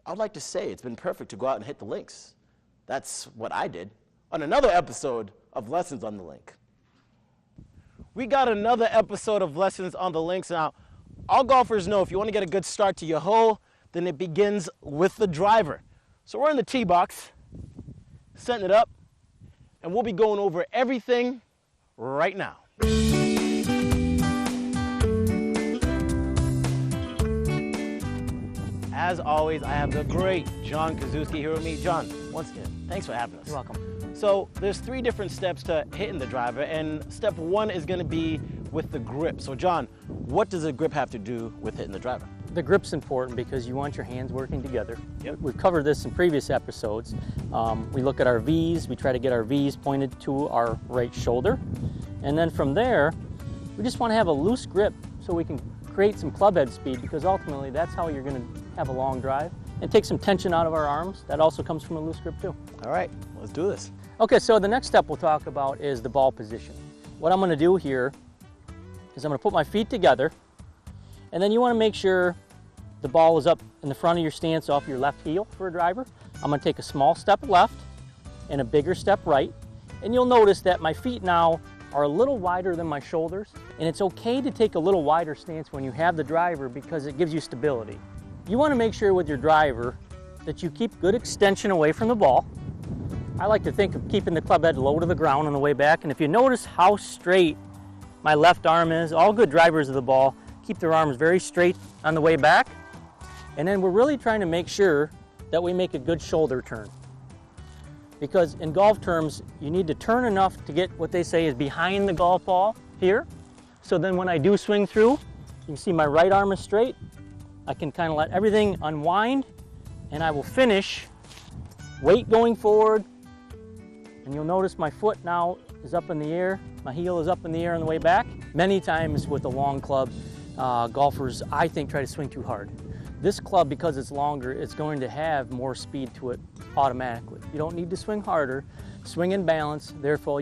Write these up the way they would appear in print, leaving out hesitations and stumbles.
I'd like to say it's been perfect to go out and hit the links. That's what I did on another episode of Lessons on the Link. We got another episode of Lessons on the Links. Now, all golfers know if you want to get a good start to your hole, then it begins with the driver. So we're in the tee box, setting it up, and we'll be going over everything right now. As always, I have the great John Kuzewski here with me. John, once again, thanks for having us. You're welcome. So there's 3 different steps to hitting the driver, and step 1 is going to be with the grip. So John, what does the grip have to do with hitting the driver? The grip's important because you want your hands working together. Yep. We've covered this in previous episodes. We look at our V's, we try to get our V's pointed to our right shoulder. And then from there, we just want to have a loose grip so we can create some club head speed, because ultimately that's how you're going to have a long drive. And take some tension out of our arms. That also comes from a loose grip too. All right, let's do this. Okay, so the next step we'll talk about is the ball position. What I'm going to do here is I'm going to put my feet together, and then you want to make sure the ball is up in the front of your stance off your left heel for a driver. I'm going to take a small step left and a bigger step right, and you'll notice that my feet now are a little wider than my shoulders, and it's okay to take a little wider stance when you have the driver because it gives you stability. You want to make sure with your driver that you keep good extension away from the ball. I like to think of keeping the club head low to the ground on the way back, and if you notice how straight my left arm is, all good drivers of the ball keep their arms very straight on the way back, and then we're really trying to make sure that we make a good shoulder turn. Because in golf terms, you need to turn enough to get what they say is behind the golf ball here. So then when I do swing through, you can see my right arm is straight. I can kind of let everything unwind, and I will finish, weight going forward, and you'll notice my foot now is up in the air, my heel is up in the air on the way back. Many times with a long club, golfers, I think, try to swing too hard. This club, because it's longer, it's going to have more speed to it automatically. You don't need to swing harder, swing in balance, therefore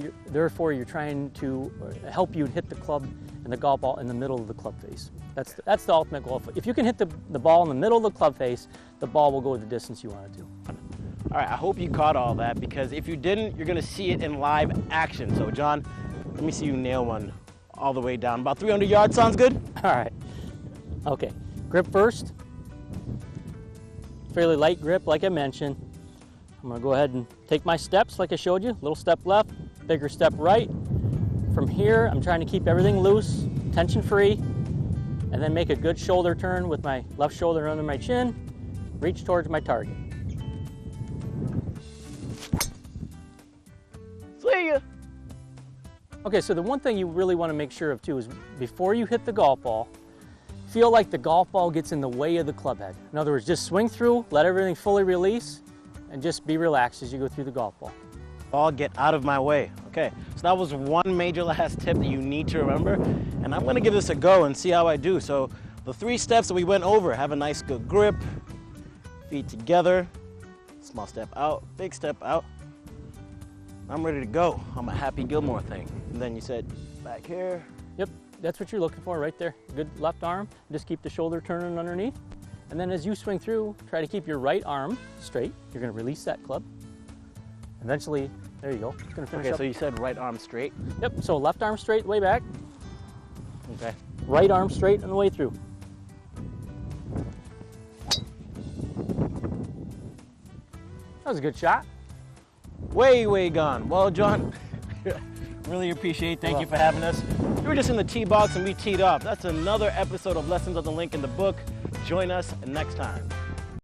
you're trying to help you hit the club and the golf ball in the middle of the club face. That's the ultimate goal. If you can hit the ball in the middle of the club face, the ball will go the distance you want it to. All right, I hope you caught all that, because if you didn't, you're going to see it in live action. So John, let me see you nail one all the way down. About 300 yards, sounds good? All right. Okay, grip first. Fairly light grip, like I mentioned. I'm going to go ahead and take my steps like I showed you. Little step left, bigger step right. From here, I'm trying to keep everything loose, tension free, and then make a good shoulder turn with my left shoulder under my chin, reach towards my target. See ya! Okay, so the one thing you really want to make sure of too is before you hit the golf ball, feel like the golf ball gets in the way of the club head. In other words, just swing through, let everything fully release, and just be relaxed as you go through the golf ball. Ball get out of my way. Okay, so that was one major last tip that you need to remember, and I'm going to give this a go and see how I do. So the 3 steps that we went over: have a nice good grip, feet together, small step out, big step out. I'm ready to go. I'm a Happy Gilmore thing. And then you said back here. Yep, that's what you're looking for right there. Good left arm, just keep the shoulder turning underneath. And then as you swing through, try to keep your right arm straight. You're going to release that club. Eventually, there you go. It's going to finish up. So you said right arm straight? Yep, so left arm straight, way back. Okay. Right arm straight on the way through. That was a good shot. Way gone. Well, John, really appreciate it. Thank you for having us. We were just in the tee box and we teed up. That's another episode of Lessons on the Link in the book. Join us next time.